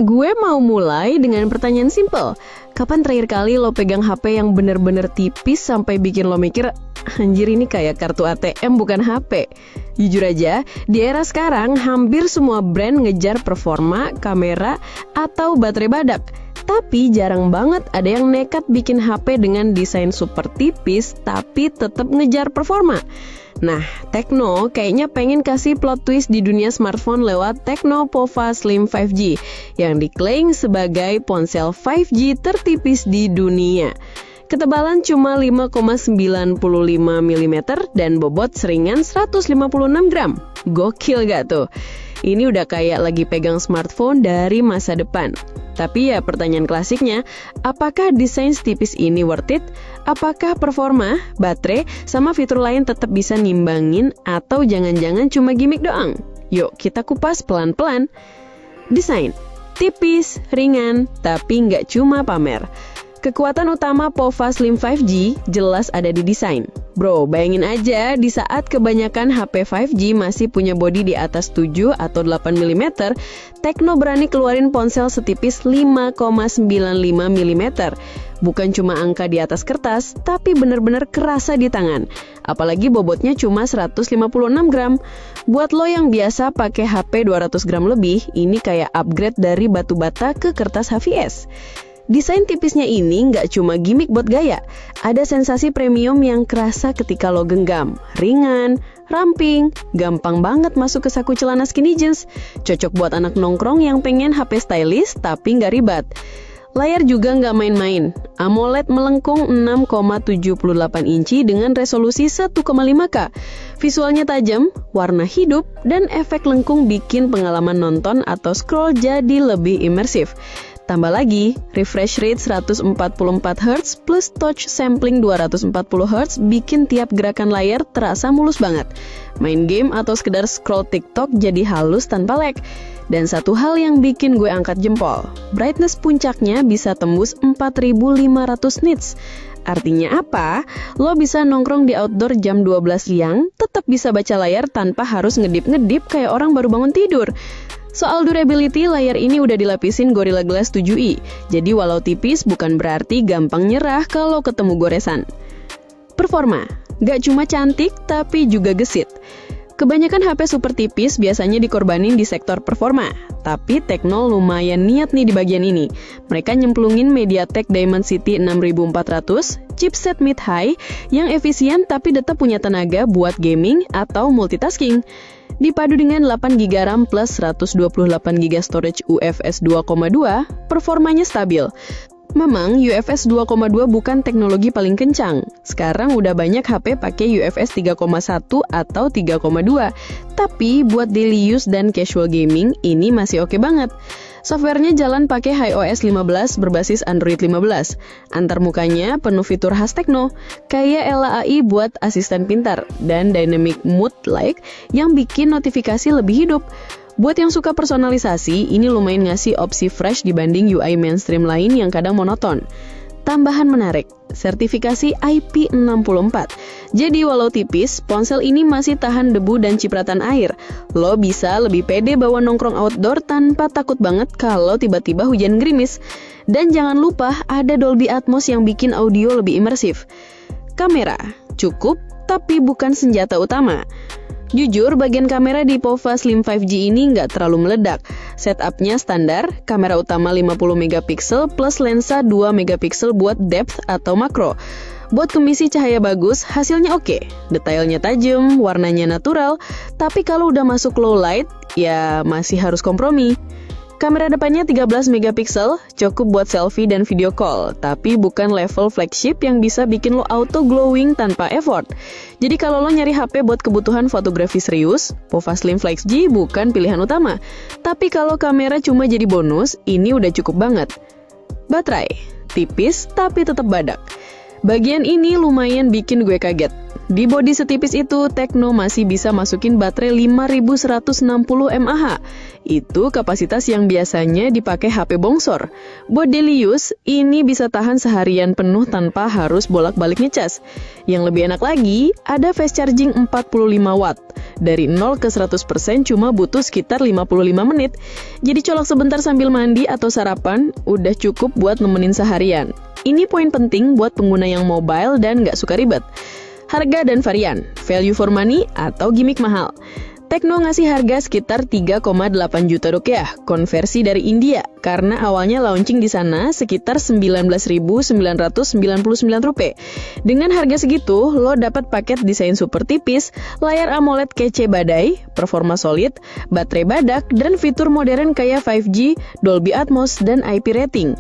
Gue mau mulai dengan pertanyaan simple. Kapan terakhir kali lo pegang HP yang bener-bener tipis sampai bikin lo mikir, anjir ini kayak kartu ATM bukan HP? Jujur aja, di era sekarang hampir semua brand ngejar performa, kamera, atau baterai badak. Tapi jarang banget ada yang nekat bikin HP dengan desain super tipis tapi tetap ngejar performa. Nah, Tecno kayaknya pengen kasih plot twist di dunia smartphone lewat Tecno Pova Slim 5G yang diklaim sebagai ponsel 5G tertipis di dunia. Ketebalan cuma 5,95 mm dan bobot seringan 156 gram. Gokil gak tuh? Ini udah kayak lagi pegang smartphone dari masa depan. Tapi ya pertanyaan klasiknya, apakah desain tipis ini worth it? Apakah performa, baterai, sama fitur lain tetap bisa nimbangin atau jangan-jangan cuma gimmick doang? Yuk kita kupas pelan-pelan. Desain, tipis, ringan, tapi nggak cuma pamer. Kekuatan utama Pova Slim 5G jelas ada di desain. Bro, bayangin aja di saat kebanyakan HP 5G masih punya bodi di atas 7 atau 8 mm, Tecno berani keluarin ponsel setipis 5,95 mm. Bukan cuma angka di atas kertas, tapi bener-bener kerasa di tangan. Apalagi bobotnya cuma 156 gram. Buat lo yang biasa pakai HP 200 gram lebih, ini kayak upgrade dari batu bata ke kertas HVS. Desain tipisnya ini nggak cuma gimmick buat gaya, ada sensasi premium yang kerasa ketika lo genggam. Ringan, ramping, gampang banget masuk ke saku celana skinny jeans. Cocok buat anak nongkrong yang pengen HP stylish tapi nggak ribet. Layar juga nggak main-main. AMOLED melengkung 6,78 inci dengan resolusi 1,5K. Visualnya tajam, warna hidup, dan efek lengkung bikin pengalaman nonton atau scroll jadi lebih imersif. Tambah lagi, refresh rate 144Hz plus touch sampling 240Hz bikin tiap gerakan layar terasa mulus banget. Main game atau sekedar scroll TikTok jadi halus tanpa lag. Dan satu hal yang bikin gue angkat jempol, brightness puncaknya bisa tembus 4500 nits. Artinya apa? Lo bisa nongkrong di outdoor jam 12 siang, tetap bisa baca layar tanpa harus ngedip-ngedip kayak orang baru bangun tidur. Soal durability, layar ini udah dilapisin Gorilla Glass 7i. Jadi walau tipis bukan berarti gampang nyerah kalau ketemu goresan. Performa, gak cuma cantik tapi juga gesit. Kebanyakan HP super tipis biasanya dikorbanin di sektor performa. Tapi Tecno lumayan niat nih di bagian ini. Mereka nyemplungin MediaTek Dimensity 6400, chipset mid-high yang efisien tapi tetap punya tenaga buat gaming atau multitasking. Dipadu dengan 8GB RAM plus 128GB storage UFS 2.2, performanya stabil. Memang UFS 2.2 bukan teknologi paling kencang. Sekarang udah banyak HP pakai UFS 3.1 atau 3.2. Tapi buat daily use dan casual gaming ini masih oke banget. Softwarenya jalan pakai iOS 15 berbasis Android 15. Antarmukanya penuh fitur khas Tecno, kayak Ella AI buat asisten pintar dan Dynamic Mood Light yang bikin notifikasi lebih hidup. Buat yang suka personalisasi, ini lumayan ngasih opsi fresh dibanding UI mainstream lain yang kadang monoton. Tambahan menarik, sertifikasi IP64. Jadi walau tipis, ponsel ini masih tahan debu dan cipratan air. Lo bisa lebih pede bawa nongkrong outdoor tanpa takut banget kalau tiba-tiba hujan gerimis. Dan jangan lupa ada Dolby Atmos yang bikin audio lebih imersif. Kamera, cukup tapi bukan senjata utama. Jujur, bagian kamera di Pova Slim 5G ini nggak terlalu meledak. Setupnya standar, kamera utama 50MP plus lensa 2MP buat depth atau makro. Buat kemisi cahaya bagus, hasilnya oke. Detailnya tajam, warnanya natural, tapi kalau udah masuk low light, ya masih harus kompromi. Kamera depannya 13MP, cukup buat selfie dan video call, tapi bukan level flagship yang bisa bikin lo auto glowing tanpa effort. Jadi kalau lo nyari HP buat kebutuhan fotografi serius, Pova Slim 5G bukan pilihan utama. Tapi kalau kamera cuma jadi bonus, ini udah cukup banget. Baterai, tipis tapi tetap badak. Bagian ini lumayan bikin gue kaget. Di bodi setipis itu, Tecno masih bisa masukin baterai 5160 mAh. Itu kapasitas yang biasanya dipakai HP bongsor. Buat daily use, ini bisa tahan seharian penuh tanpa harus bolak-balik ngecas. Yang lebih enak lagi, ada fast charging 45 watt. Dari 0 ke 100% cuma butuh sekitar 55 menit. Jadi colok sebentar sambil mandi atau sarapan, udah cukup buat nemenin seharian. Ini poin penting buat pengguna yang mobile dan nggak suka ribet. Harga dan varian, value for money atau gimmick mahal. Tecno ngasih harga sekitar 3,8 juta rupiah, konversi dari India, karena awalnya launching di sana sekitar 19.999 rupiah. Dengan harga segitu, lo dapat paket desain super tipis, layar AMOLED kece badai, performa solid, baterai badak, dan fitur modern kayak 5G, Dolby Atmos, dan IP rating.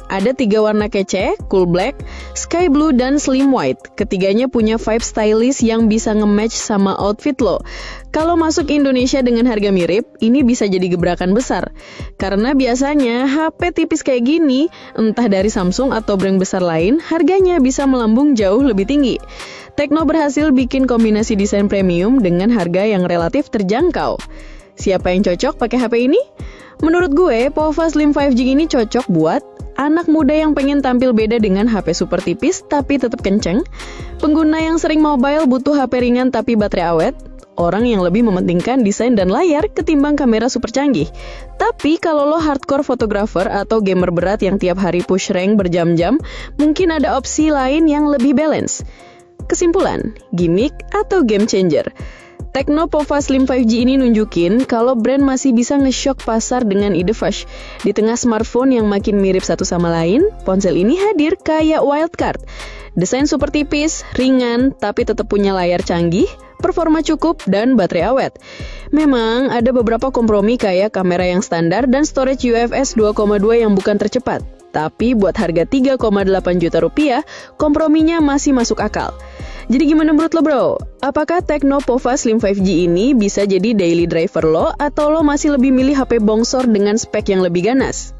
Ada 3 warna kece, cool black, sky blue, dan slim white. Ketiganya punya vibe stylish yang bisa nge-match sama outfit lo. Kalau masuk Indonesia dengan harga mirip, ini bisa jadi gebrakan besar. Karena biasanya HP tipis kayak gini, entah dari Samsung atau brand besar lain, harganya bisa melambung jauh lebih tinggi. Tecno berhasil bikin kombinasi desain premium dengan harga yang relatif terjangkau. Siapa yang cocok pakai HP ini? Menurut gue, Pova Slim 5G ini cocok buat anak muda yang pengen tampil beda dengan HP super tipis tapi tetap kenceng, pengguna yang sering mobile butuh HP ringan tapi baterai awet, orang yang lebih mementingkan desain dan layar ketimbang kamera super canggih. Tapi kalau lo hardcore photographer atau gamer berat yang tiap hari push rank berjam-jam, mungkin ada opsi lain yang lebih balance. Kesimpulan, gimmick atau game changer? Tecno Pova Slim 5G ini nunjukin kalau brand masih bisa nge-shock pasar dengan ide fresh. Di tengah smartphone yang makin mirip satu sama lain, ponsel ini hadir kayak wildcard. Desain super tipis, ringan, tapi tetap punya layar canggih, performa cukup, dan baterai awet. Memang ada beberapa kompromi kayak kamera yang standar dan storage UFS 2,2 yang bukan tercepat. Tapi buat harga 3,8 juta rupiah, komprominya masih masuk akal. Jadi gimana menurut lo bro? Apakah Tecno Pova Slim 5G ini bisa jadi daily driver lo atau lo masih lebih milih HP bongsor dengan spek yang lebih ganas?